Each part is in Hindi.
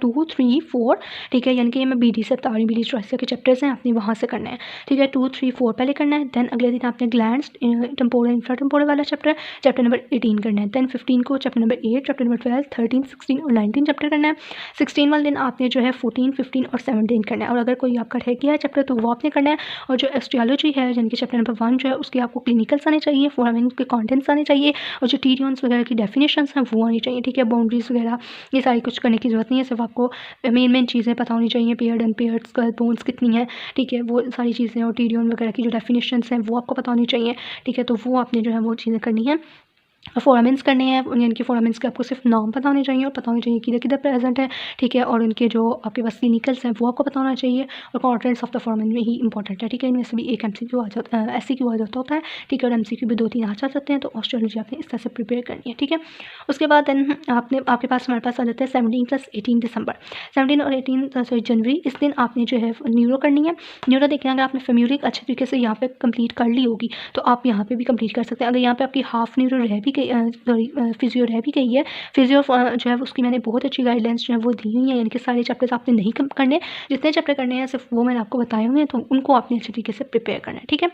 2, 3, 4, ठीक है, यानी कि मैं BD से बता रही हूँ, BD चौरसिया के चैप्टर्स हैं, आपने वहाँ से करना है, ठीक है। 2, 3, 4 पहले करना है, देन अगले दिन आपने ग्लैंड्स, टेम्पोरल इंफ्रा टेम्पोरल वाला चैप्टर नंबर 18 करना है, देन 15 को चैप्टर नंबर 8, चैप्टर नंबर 12, 13, 16 और 19 चैप्टर करना है। 16 वाले दिन आपने जो है 14, 15 और 17 करना है, और अगर कोई आपका रह गया है चैप्टर तो वो आपने करना है। और जो एस्ट्रियोलॉजी है यानी कि चैप्टर नंबर 1 जो है उसके आपको क्लिनिकल्स आने चाहिए, फोरामेन के कॉन्टेंट्स आने चाहिए, और जो टीरियंस वगैरह की डेफिनेशंस हैं वो आनी चाहिए, ठीक है। बाउंड्रीज वगैरह ये सारी कुछ करने की ज़रूरत नहीं है, सिर्फ आपको मेन चीज़ें पता होनी चाहिए, पेयर्ड अनपेयर्ड, स्कल बोन्स कितनी है, ठीक है, वो सारी चीज़ें, और टीरियन वगैरह की जो डेफिनेशंस हैं वो आपको पता होनी चाहिए, ठीक है। तो वो आपने जो है वो चीज़ें करनी है। फोरामेंस करने हैं, यानी कि फोरामेंस के आपको सिर्फ नाम पता होने चाहिए और पता होनी चाहिए किधर किधर प्रेजेंट है, ठीक है। और उनके जो आपके पास क्लिनिकल्स हैं वो आपको पता होना चाहिए, और कॉन्टेंट्स ऑफ द फोरामेन में ही इंपॉर्टेंट है, ठीक है। इनमें से भी एक MCQ आ जाता है, SCQ आ जाता होता है, ठीक है, और MCQ भी 2-3 आ जाते हैं। तो ऑस्ट्रोलॉजी आपने इस तरह से प्रिपेयर करनी है, ठीक है। उसके बाद देन आपके पास हमारे पास आ जाता है 17 + 18 दिसंबर, 17 और 18 सॉरी जनवरी। इस दिन आपने जो है न्यूरो करनी है। न्यूरो देखिए, अगर आपने फेम्यूरिक अच्छे तरीके से यहाँ पे कंप्लीट कर ली होगी तो आप यहाँ पे भी कंप्लीट कर सकते हैं। अगर यहाँ पे आपकी हाफ न्यूरो रह भी गई, सॉरी फिजियो रह भी गई है, फिजियो जो है उसकी मैंने बहुत अच्छी गाइडलाइंस जो है वो दी हुई है, यानी कि सारे चैप्टर्स आपने नहीं करने, जितने चैप्टर करने हैं सिर्फ वो मैंने आपको बताए हुए हैं, तो उनको आपने अच्छे तरीके से प्रिपेयर करना है, ठीक है।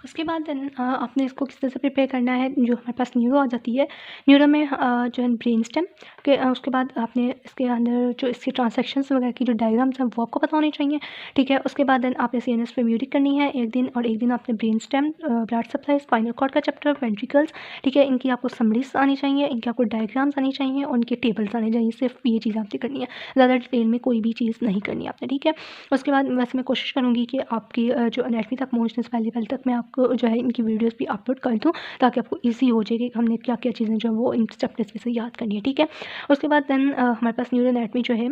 उसके बाद आपने इसको किस तरह से प्रिपेयर करना है, जो हमारे पास न्यूरो आ जाती है, न्यूरो में जो है ब्रेन स्टेम के उसके बाद आपने इसके अंदर जो इसकी ट्रांसैक्शंस वगैरह की जो डायग्राम्स हैं वो आपको पता होनी चाहिए, ठीक है। उसके बाद देन आपने CNS फेम्यूरिक करनी है एक दिन, और एक दिन आपने brain stem, blood supply, spinal cord का चैप्टर, वेंट्रिकल्स, ठीक है। इनकी आपको समरीज आनी चाहिए, इनके आपको डायग्राम्स आनी चाहिए, और इनके टेबल्स आने चाहिए, सिर्फ ये चीज़ आपने करनी है, ज़्यादा डिटेल में कोई भी चीज़ नहीं करनी आपने, ठीक है। उसके बाद वैसे मैं कोशिश करूँगी कि आपकी जो एनाटमी तक पहुँचने से पहले तक मैं आपको जो है इनकी वीडियोस भी अपलोड कर दूँ, ताकि आपको ईजी हो जाए कि हमने क्या क्या चीज़ें जो है वो इन चैप्टर्स में से याद करनी है, ठीक है। उसके बाद देन हमारे पास न्यूरो एनाटमी जो है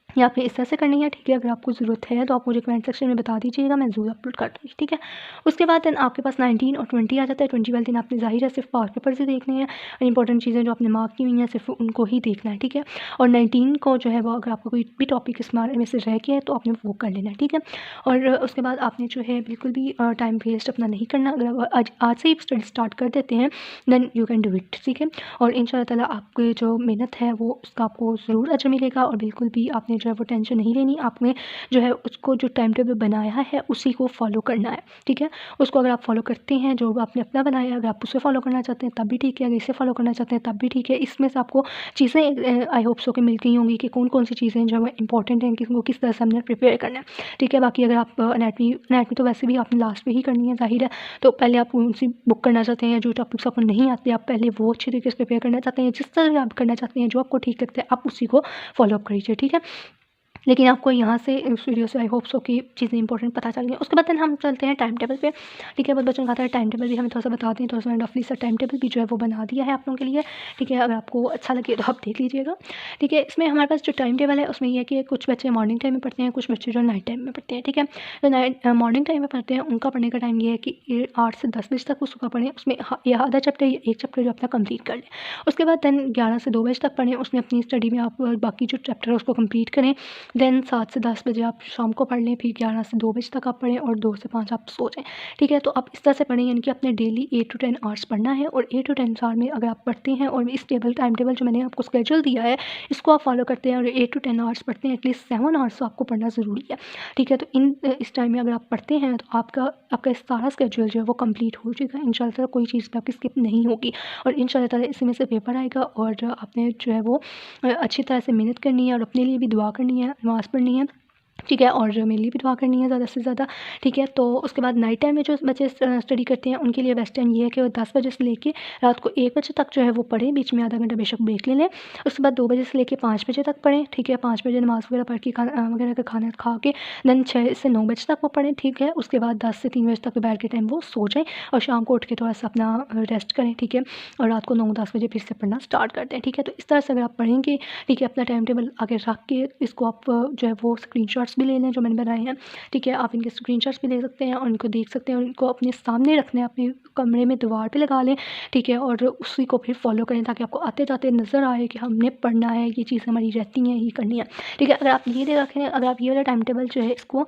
ये आपने इस तरह से करनी है, ठीक है। अगर आपको ज़रूरत है तो आप मुझे कमेंट सेक्शन में बता दीजिएगा, मैं ज़रूर अपलोड कर दूँगी, ठीक है। उसके बाद देन आपके पास 19 और 20 आ जाता है। 20 वाले दिन आपने ज़ाहिर है सिर्फ पावर पेपर से देखने हैं, इंपॉर्टेंट चीज़ें जो आपने मार्क की हुई हैं सिर्फ उनको ही देखना है, ठीक है। और 19 को जो है वो अगर आपको कोई भी टॉपिक इस बारे में से रह गया है तो आपने वो कर लेना है, ठीक है। और उसके बाद आपने जो है बिल्कुल भी टाइम वेस्ट अपना नहीं करना। अगर आप आज से ही स्टडी स्टार्ट कर देते हैं then you can do it, ठीक है। और इंशाल्लाह ताला आपकी जो मेहनत है वो उसका आपको ज़रूर अजर मिलेगा, और बिल्कुल भी आपने जो है वो टेंशन नहीं लेनी। आपने जो है उसको जो टाइम टेबल बनाया है उसी को फॉलो करना है, ठीक है। उसको अगर आप फॉलो करते हैं जो आपने अपना बनाया है, अगर आप उसे फॉलो करना चाहते हैं तब भी ठीक है, अगर इसे फॉलो करना चाहते हैं तब भी ठीक है। इसमें से आपको चीज़ें आई होप सो कि मिल गई होंगी कि कौन कौन सी चीज़ें जो है इंपॉर्टेंट हैं, किसको किस तरह से हमने प्रिपेयर करना है, ठीक है। बाकी अगर आप एनाटमी तो वैसे भी आपने लास्ट में ही करनी है ज़ाहिर है, तो पहले आप कौन सी बुक करना चाहते हैं, जो टॉपिक्स आपको नहीं आते आप पहले वो अच्छी तरीके से प्रिपेयर करना चाहते हैं, जिस तरह आप करना चाहते हैं जो आपको ठीक लगता है आप उसी को फॉलो अप करिए, ठीक है। लेकिन आपको यहाँ से इस वीडियो से आई होप सो कि चीज़ें इंपॉर्टेंट पता चल गई। उसके बाद देन हम चलते हैं टाइम टेबल पे, ठीक है। बहुत बच्चों का आता है टाइम टेबल भी हमें थोड़ा सा बता दें, थोड़ा सा मैंने रफली सा टाइम टेबल भी जो है वो बना दिया है आप लोगों के लिए, ठीक है। अगर आपको अच्छा लगे तो आप देख लीजिएगा, ठीक है। इसमें हमारे पास जो टाइम टेबल है उसमें ये है कि कुछ बच्चे मॉर्निंग टाइम में पढ़ते हैं, कुछ बच्चे जो नाइट टाइम में पढ़ते हैं, ठीक है। जो मॉर्निंग टाइम में पढ़ते हैं उनका पढ़ने का टाइम ये है कि 8 से 10 बजे तक वो सुबह पढ़ें, उसमें यह आधा चैप्टर एक चैप्टर जो अपना कंप्लीट कर लें। उसके बाद देन 11 से 2 बजे तक पढ़ें, उसमें अपनी स्टडी में आप बाकी जो चैप्टर है उसको कंप्लीट करें। देन 7 से 10 बजे आप शाम को पढ़ लें, फिर 11 से 2 बजे तक आप पढ़ें, और 2 से 5 आप सो जाएँ, ठीक है। तो आप इस तरह से पढ़ें, यानी कि आपने डेली 8 to 10 आवर्स पढ़ना है, और 8 to 10 आवर में अगर आप पढ़ते हैं और इस टाइम टेबल जो मैंने आपको स्केड्यूल दिया है इसको आप फॉलो करते हैं और 8 to 10 आवर्स पढ़ते हैं, एटलीस्ट 7 आवर्स तो आपको पढ़ना ज़रूरी है, ठीक है। तो इस टाइम में अगर आप पढ़ते हैं तो आपका सारा स्केड्यूल जो है वो कंप्लीट हो जाएगा इंशाल्लाह ताला, कोई चीज़ भी आपकी स्किप नहीं होगी, और इंशाल्लाह ताला इसी में से पेपर आएगा। और आपने जो है वो अच्छी तरह से मेहनत करनी है, और अपने लिए भी दुआ करनी है, नमाज़ पढ़नी है, ठीक है। और मेरे लिए भी दुआ करनी है ज़्यादा से ज़्यादा, ठीक है। तो उसके बाद नाइट टाइम में जो बच्चे स्टडी करते हैं उनके लिए बेस्ट टाइम ये है कि वो 10 बजे से लेके रात को 1 बजे तक जो है वो पढ़ें, बीच में आधा घंटा बेशक ब्रेक ले लें। उसके बाद 2 बजे से लेके 5 बजे तक पढ़ें, ठीक है। 5 बजे नमाज़ वगैरह पढ़ के खाना वगैरह का खाना खा के देन 6 से 9 बजे तक वो पढ़ें, ठीक है। उसके बाद 10 से 3 बजे तक दोपहर के टाइम वो सो जाएँ, और शाम को उठ के थोड़ा सा अपना रेस्ट करें, ठीक है। और रात को 9-10 बजे फिर से पढ़ना स्टार्ट कर दें, ठीक है। तो इस तरह से अगर आप पढ़ेंगे, ठीक है, अपना टाइम टेबल आगे रख के इसको आप जो है वो स्क्रीनशॉट्स भी ले लें जो मैंने बनाए हैं, ठीक है। आप इनके स्क्रीनशॉट्स भी ले सकते हैं और इनको देख सकते हैं, और इनको अपने सामने रखना है, अपने कमरे में दीवार पे लगा लें, ठीक है। और उसी को फिर फॉलो करें ताकि आपको आते जाते नज़र आए कि हमने पढ़ना है, ये चीज़ हमारी रहती हैं, ये करनी है, ठीक है। अगर आप ये दे रखें, अगर आप ये वाला टाइम टेबल जो है इसको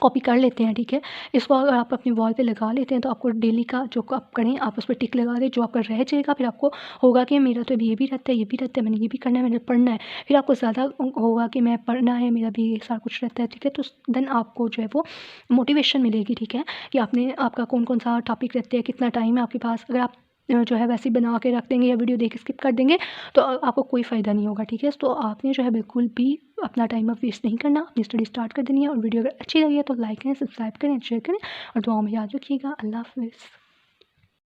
कॉपी कर लेते हैं, ठीक है। इसको अगर आप अपनी वॉल पे लगा लेते हैं तो आपको डेली का जो आप करें आप उस पे टिक लगा दें, जो आपका रह जाएगा। फिर आपको होगा कि मेरा तो अभी ये भी रहता है, ये भी रहता है, मैंने ये भी करना है, मैंने पढ़ना है। फिर आपको ज़्यादा होगा कि मैं पढ़ना है, मेरा भी ये सारा कुछ रहता है, ठीक है। तो देन आपको जो है वो मोटिवेशन मिलेगी, ठीक है, कि आपने आपका कौन-कौन सा टॉपिक रहते हैं, कितना टाइम है आपके पास। अगर आप जो है वैसे ही बना के रख देंगे या वीडियो देख के स्किप कर देंगे तो आपको कोई फ़ायदा नहीं होगा, ठीक है। तो आपने जो है बिल्कुल भी अपना टाइम अब वेस्ट नहीं करना, अपनी स्टडी स्टार्ट कर देनी है। और वीडियो अगर अच्छी लगी है तो लाइक करें, सब्सक्राइब करें, शेयर करें और दुआओं में याद रखिएगा। अल्लाह हाफ़िज़।